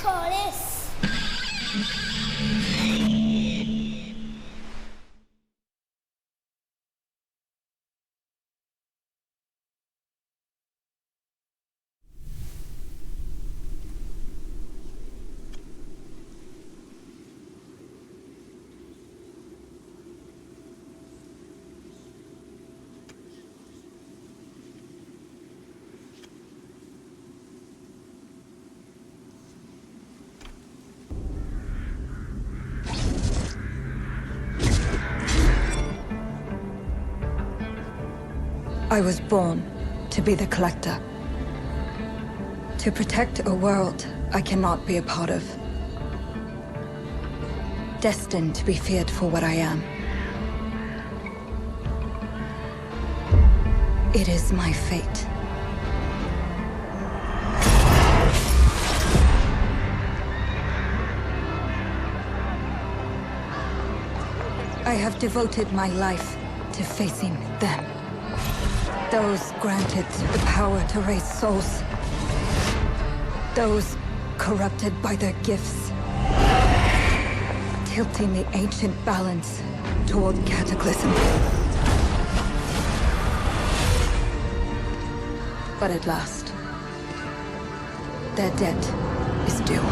Chorus. I was born to be the Collector. To protect a world I cannot be a part of. Destined to be feared for what I am. It is my fate. I have devoted my life to facing them. Those granted the power to raise souls. Those corrupted by their gifts. Tilting the ancient balance toward cataclysm. But at last, their debt is due.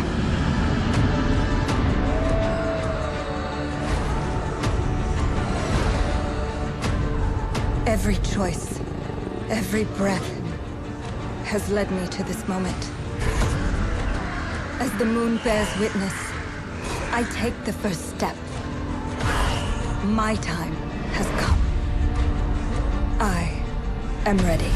Every choice, every breath has led me to this moment. As the moon bears witness, I take the first step. My time has come. I am ready.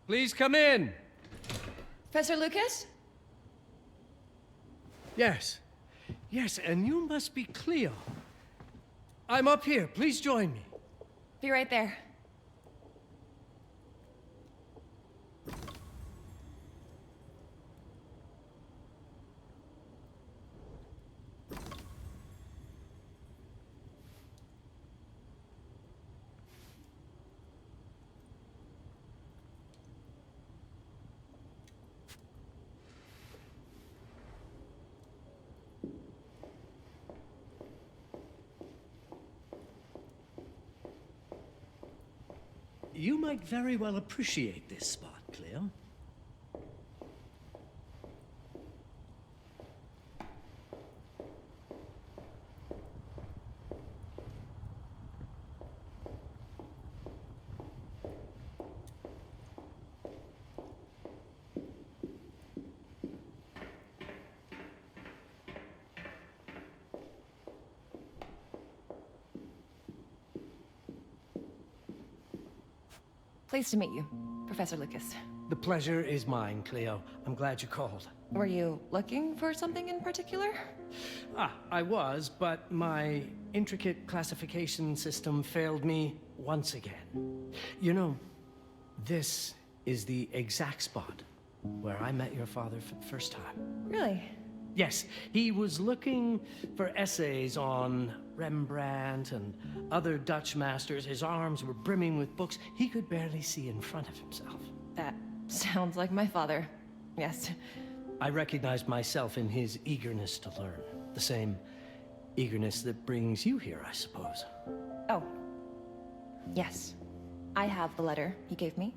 Please come in. Professor Lucas? Yes. Yes, and you must be Cleo. I'm up here. Please join me. Be right there. You might very well appreciate this spot, Cleo. Pleased to meet you, Professor Lucas. The pleasure is mine, Cleo. I'm glad you called. Were you looking for something in particular? I was, but my intricate classification system failed me once again. You know, this is the exact spot where I met your father for the first time. Really? Yes, he was looking for essays on Rembrandt and other Dutch masters. His arms were brimming with books. He could barely see in front of himself. That sounds like my father. Yes. I recognized myself in his eagerness to learn. The same eagerness that brings you here, I suppose. Oh. Yes. I have the letter he gave me.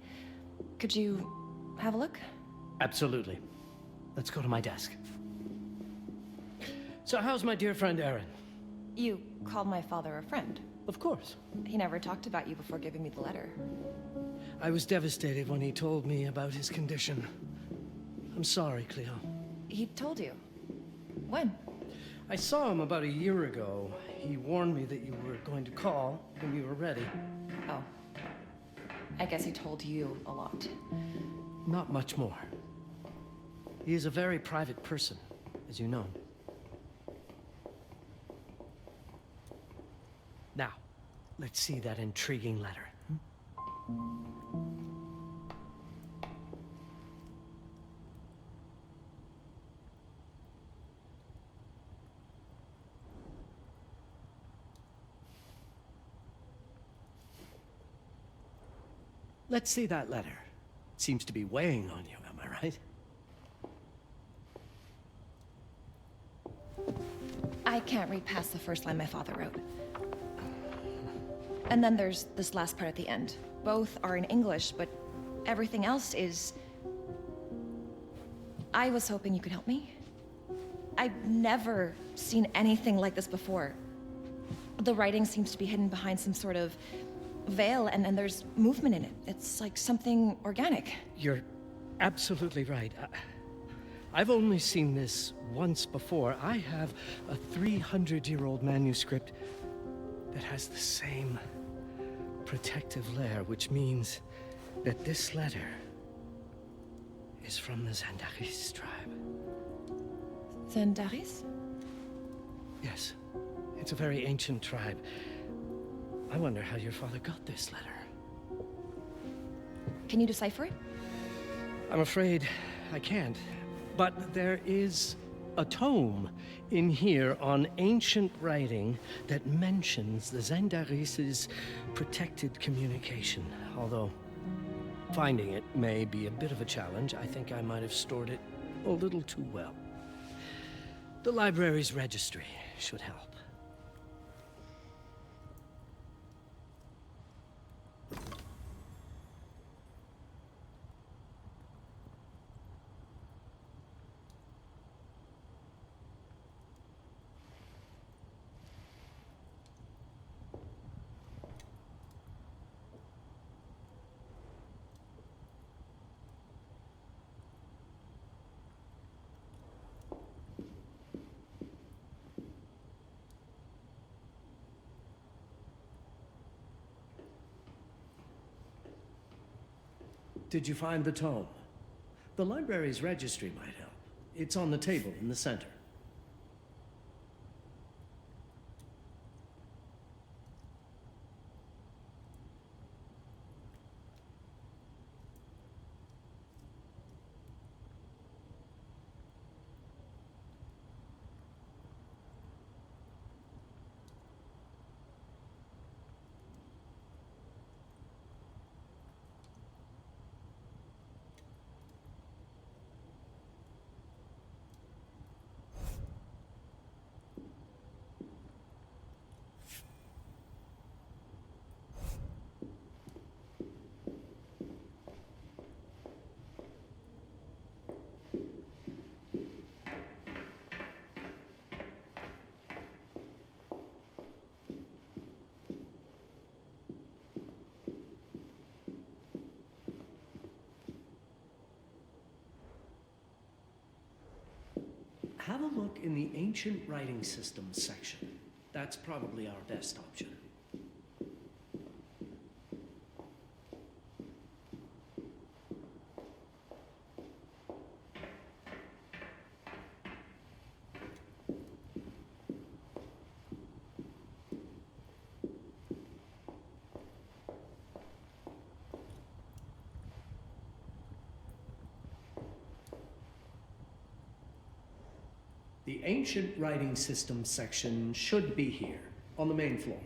Could you have a look? Absolutely. Let's go to my desk. So how's my dear friend Aaron? You called my father a friend. Of course. He never talked about you before giving me the letter. I was devastated when he told me about his condition. I'm sorry, Cleo. He told you? When? I saw him about a year ago. He warned me that you were going to call when you were ready. Oh. I guess he told you a lot. Not much more. He is a very private person, as you know. Now, let's see that intriguing letter. Let's see that letter. It seems to be weighing on you, am I right? I can't read past the first line my father wrote. And then there's this last part at the end. Both are in English, but everything else is... I was hoping you could help me. I've never seen anything like this before. The writing seems to be hidden behind some sort of veil, and then there's movement in it. It's like something organic. You're absolutely right. I've only seen this once before. I have a 300-year-old manuscript that has the same protective layer, which means that this letter is from the Zandaris tribe. Zandaris? Yes, it's a very ancient tribe. I wonder how your father got this letter. Can you decipher it? I'm afraid I can't. But there is a tome in here on ancient writing that mentions the Zandaris' protected communication. Although finding it may be a bit of a challenge, I think I might have stored it a little too well. The library's registry should help. Did you find the tome? The library's registry might help. It's on the table in the center. Have a look in the ancient writing systems section. That's probably our best option. The ancient writing system section should be here, on the main floor.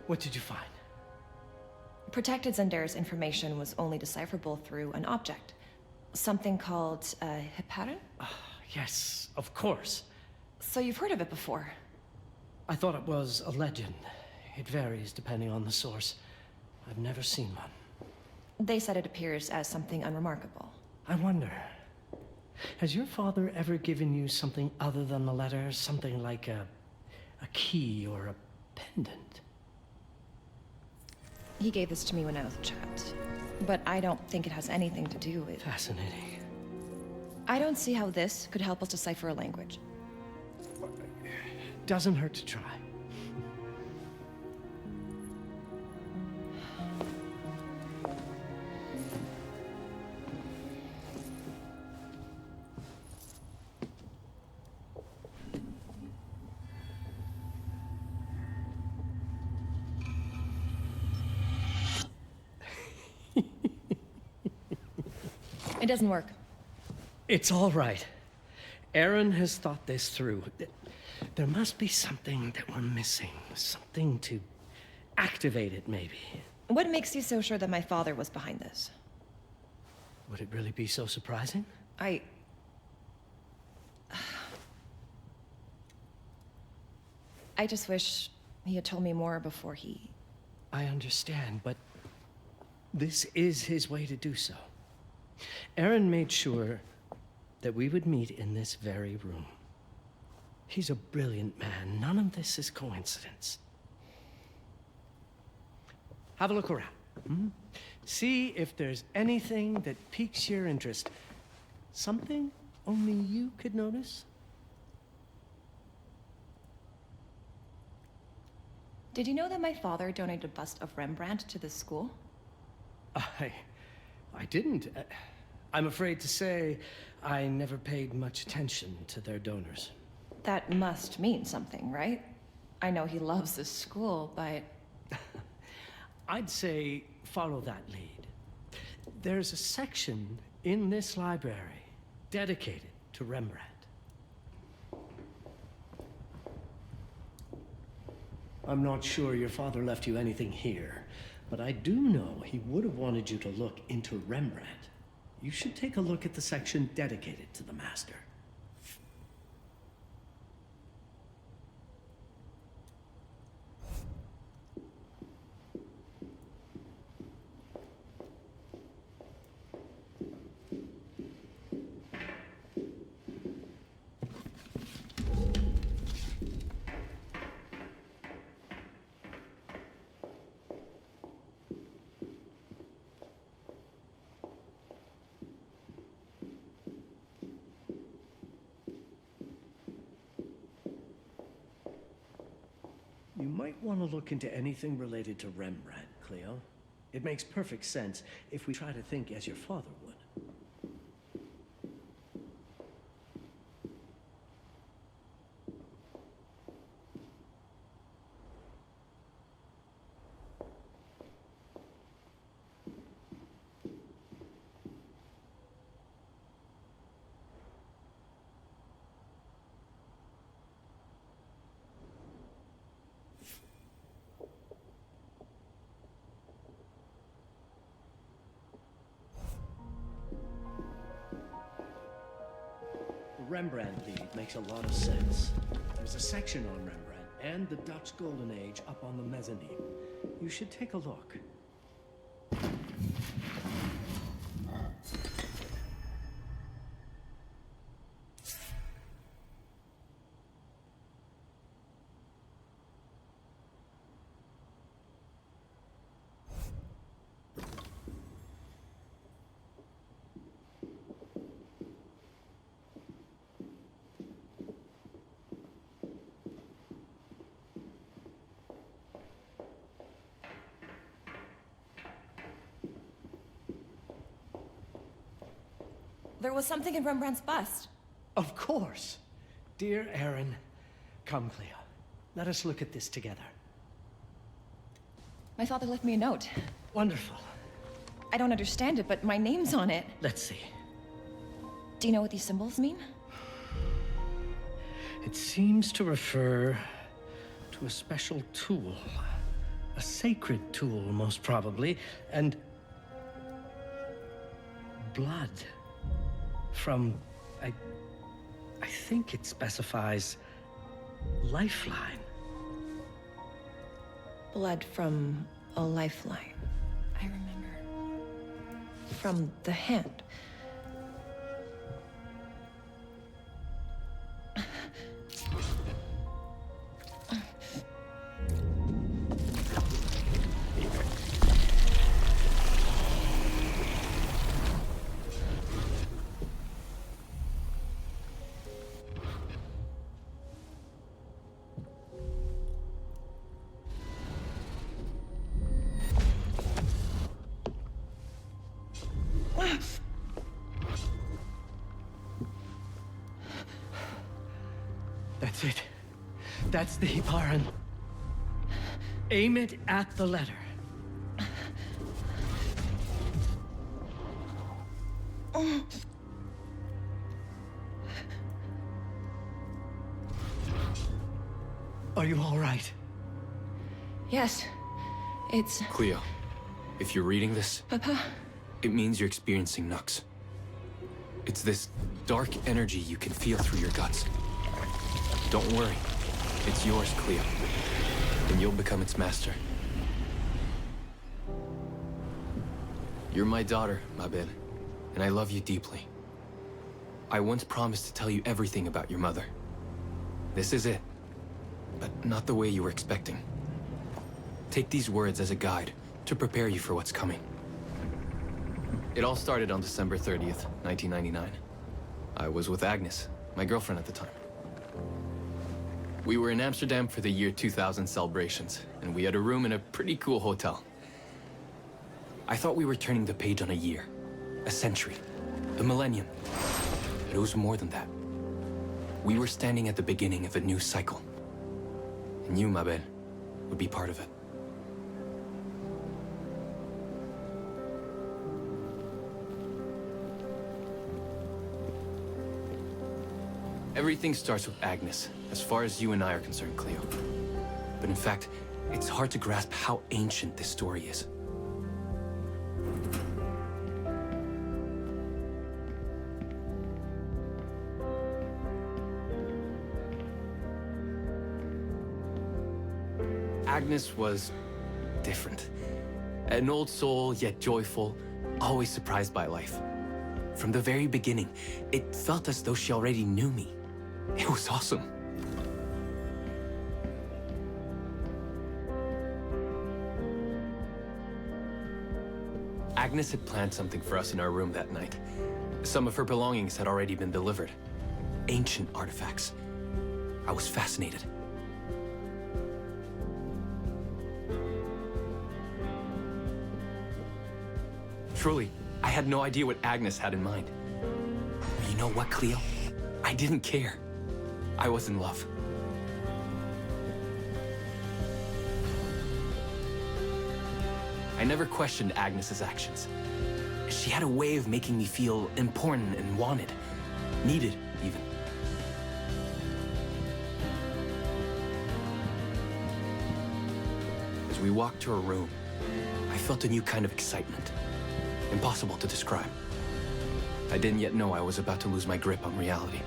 What did you find? Protected Zendare's information was only decipherable through an object. Something called a heparin? Yes, of course. So you've heard of it before? I thought it was a legend. It varies depending on the source. I've never seen one. They said it appears as something unremarkable. I wonder, has your father ever given you something other than the letter? Something like a key or a pendant? He gave this to me when I was a child. But I don't think it has anything to do with... Fascinating. I don't see how this could help us decipher a language. Doesn't hurt to try. It doesn't work. It's all right. Aaron has thought this through. There must be something that we're missing. Something to activate it, maybe. What makes you so sure that my father was behind this? Would it really be so surprising? I just wish he had told me more before he... I understand, but this is his way to do so. Aaron made sure that we would meet in this very room. He's a brilliant man. None of this is coincidence. Have a look around. See if there's anything that piques your interest. Something only you could notice? Did you know that my father donated a bust of Rembrandt to this school? I didn't. I'm afraid to say I never paid much attention to their donors. That must mean something, right? I know he loves this school, but... I'd say follow that lead. There's a section in this library dedicated to Rembrandt. I'm not sure your father left you anything here, but I do know he would have wanted you to look into Rembrandt. You should take a look at the section dedicated to the master. You might want to look into anything related to Rembrandt, Cleo. It makes perfect sense if we try to think as your father would. The Rembrandt lead makes a lot of sense. There's a section on Rembrandt and the Dutch Golden Age up on the mezzanine. You should take a look. There was something in Rembrandt's bust. Of course. Dear Aaron, come, Cleo. Let us look at this together. My father left me a note. Wonderful. I don't understand it, but my name's on it. Let's see. Do you know what these symbols mean? It seems to refer to a special tool. a sacred tool, most probably, and blood from, I think it specifies lifeline. Blood from a lifeline. I remember. From the hand. That's it. That's the Baron. Aim it at the letter. Are you all right? Yes. It's... Cleo, if you're reading this, Papa? it means you're experiencing Nux. It's this dark energy you can feel through your guts. Don't worry. It's yours, Cleo. And you'll become its master. You're my daughter, Mabel, and I love you deeply. I once promised to tell you everything about your mother. This is it, but not the way you were expecting. Take these words as a guide to prepare you for what's coming. It all started on December 30th, 1999. I was with Agnes, my girlfriend at the time. We were in Amsterdam for the year 2000 celebrations, and we had a room in a pretty cool hotel. I thought we were turning the page on a year, a century, a millennium. But it was more than that. We were standing at the beginning of a new cycle. And you, Mabel, would be part of it. Everything starts with Agnes, as far as you and I are concerned, Cleo. But in fact, it's hard to grasp how ancient this story is. Agnes was different. An old soul, yet joyful, always surprised by life. From the very beginning, it felt as though she already knew me. It was awesome. Agnes had planned something for us in our room that night. Some of her belongings had already been delivered. Ancient artifacts. I was fascinated. Truly, I had no idea what Agnes had in mind. But you know what, Cleo? I didn't care. I was in love. I never questioned Agnes's actions. She had a way of making me feel important and wanted. Needed, even. As we walked to her room, I felt a new kind of excitement. Impossible to describe. I didn't yet know I was about to lose my grip on reality.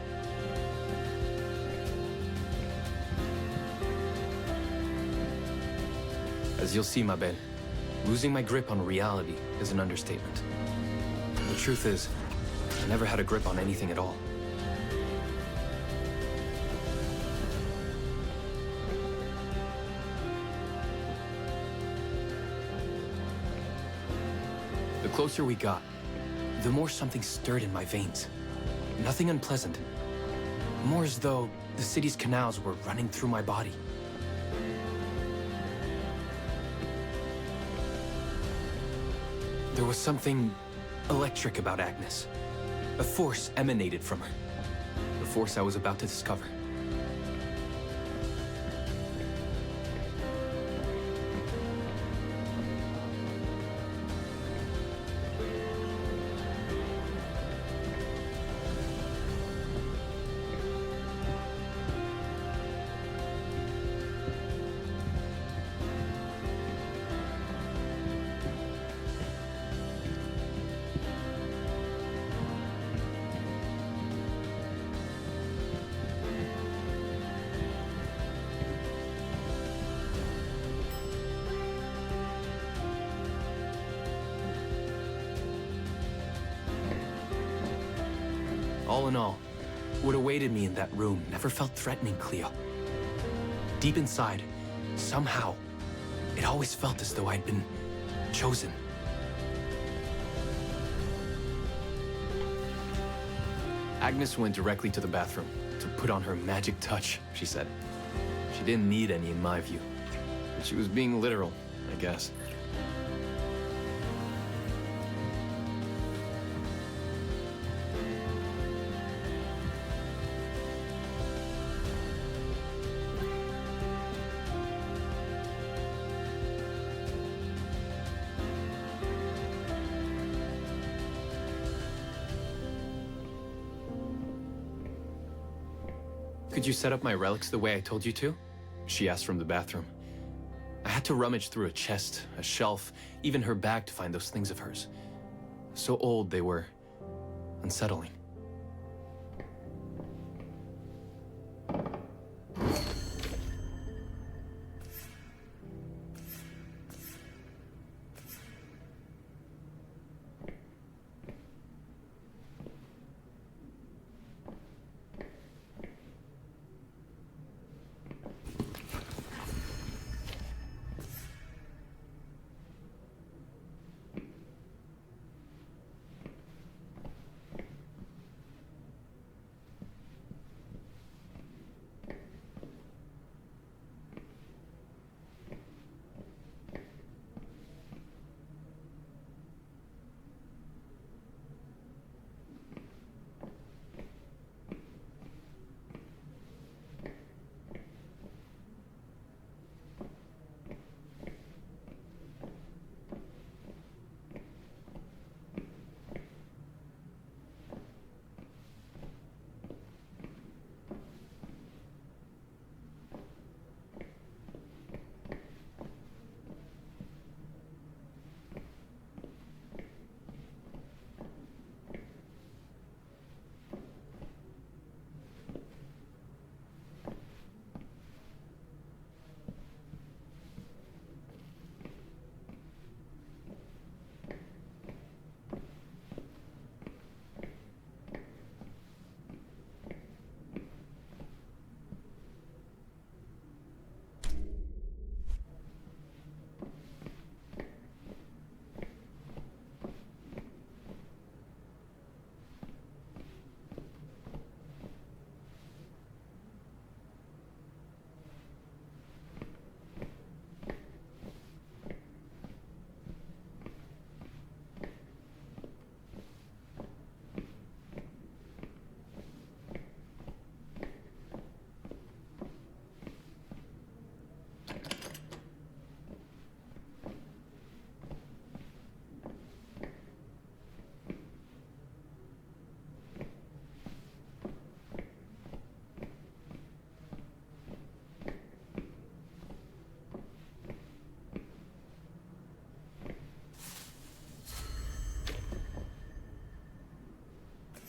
As you'll see, Mabel, losing my grip on reality is an understatement. The truth is, I never had a grip on anything at all. The closer we got, the more something stirred in my veins. Nothing unpleasant. More as though the city's canals were running through my body. There was something electric about Agnes. A force emanated from her. The force I was about to discover. All in all, what awaited me in that room never felt threatening, Cleo. Deep inside, somehow, it always felt as though I'd been chosen. Agnes went directly to the bathroom to put on her magic touch, she said. She didn't need any in my view, but she was being literal, I guess. Could you set up my relics the way I told you to? She asked from the bathroom. I had to rummage through a chest, a shelf, even her bag to find those things of hers. So old they were unsettling.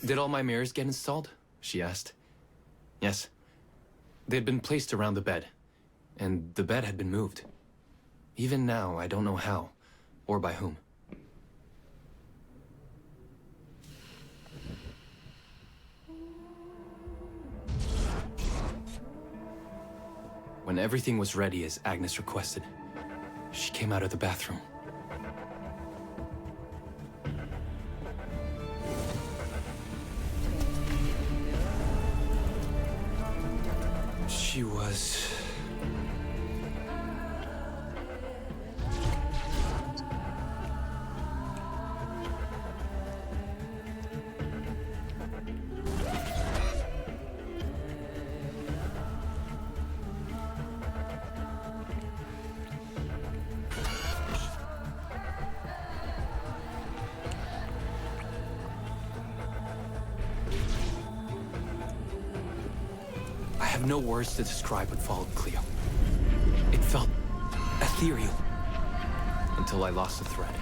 Did all my mirrors get installed? She asked. Yes. They had been placed around the bed, and the bed had been moved. Even now, I don't know how, or by whom. When everything was ready as Agnes requested, she came out of the bathroom. She was... I have no words to describe what followed, Cleo. It felt ethereal until I lost the thread.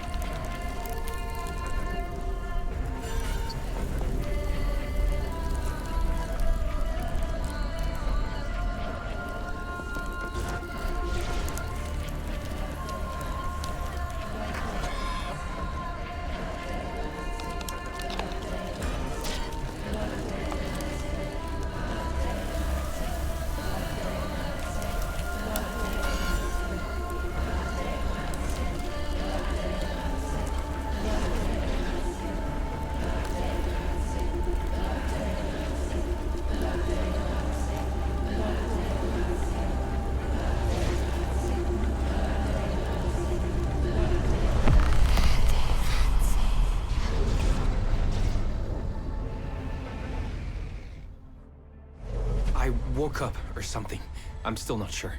woke up or something. I'm still not sure.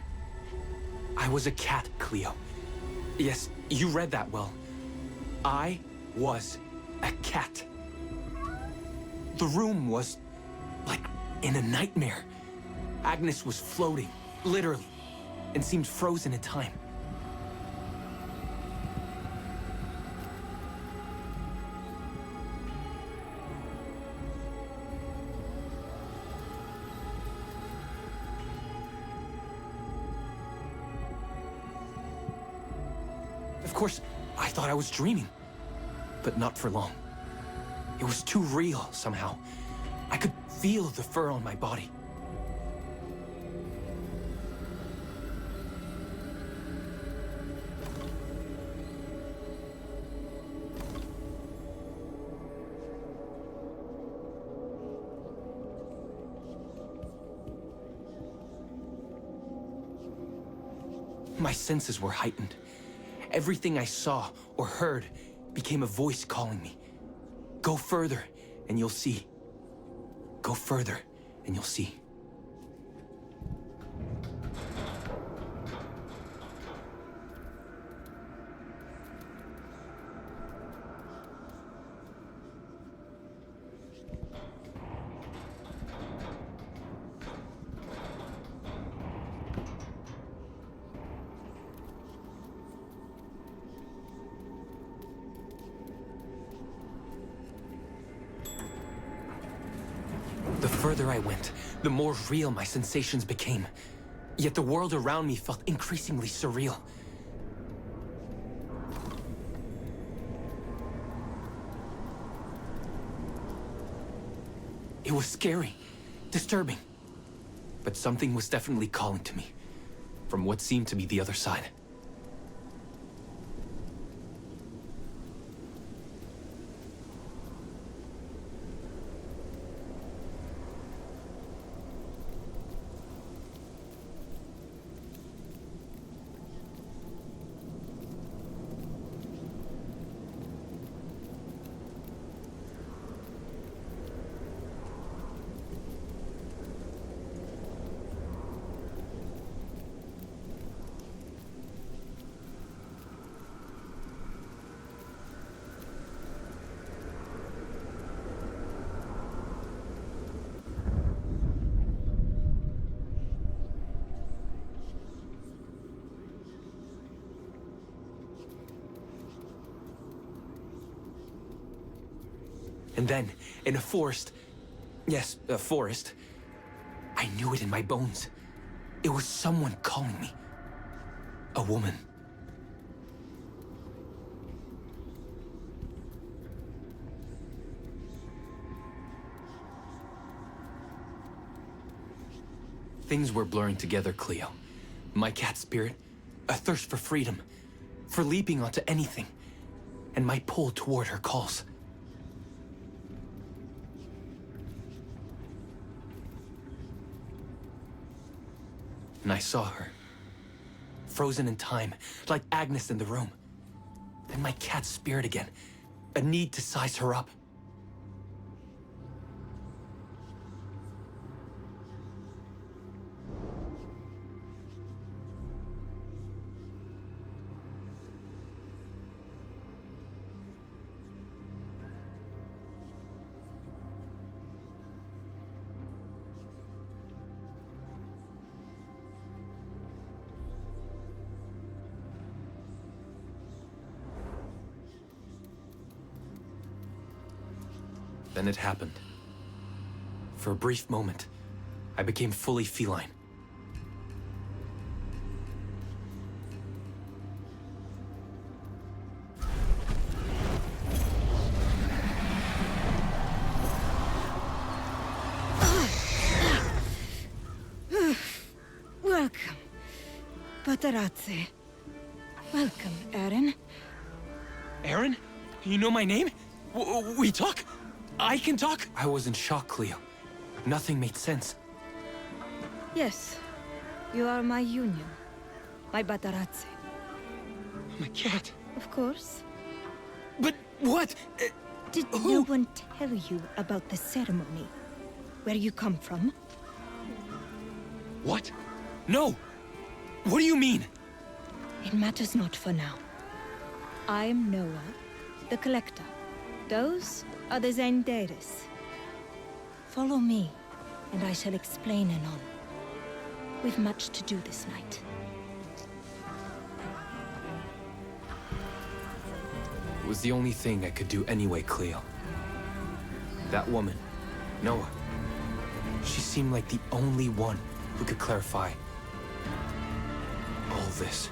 I was a cat, Cleo. Yes, you read that well. I was a cat. The room was like in a nightmare. Agnes was floating, literally, and seemed frozen in time. Of course, I thought I was dreaming, but not for long. It was too real somehow. I could feel the fur on my body. My senses were heightened. Everything I saw or heard became a voice calling me. Go further, and you'll see. Go further, and you'll see. The further I went, the more real my sensations became. Yet the world around me felt increasingly surreal. It was scary, disturbing. But something was definitely calling to me, from what seemed to be the other side. And then, in a forest, yes, a forest, I knew it in my bones. It was someone calling me. A woman. Things were blurring together, Cleo. My cat spirit, a thirst for freedom, for leaping onto anything, and my pull toward her calls. And I saw her, frozen in time, like Agnes in the room. Then my cat's spirit again, a need to size her up. Then it happened. For a brief moment, I became fully feline. Welcome, Patarazzi. Welcome, Aaron. Aaron? You know my name? We talk? I can talk? I was in shock, Cleo. Nothing made sense. Yes, you are my union. My Patarazzi. My cat. Of course. But what? Did no one tell you about the ceremony? Where you come from? What? No! What do you mean? It matters not for now. I'm Noah, the Collector. Those are the Zendaris. Follow me, and I shall explain anon. We've much to do this night. It was the only thing I could do anyway, Cleo. That woman, Noah, she seemed like the only one who could clarify all this.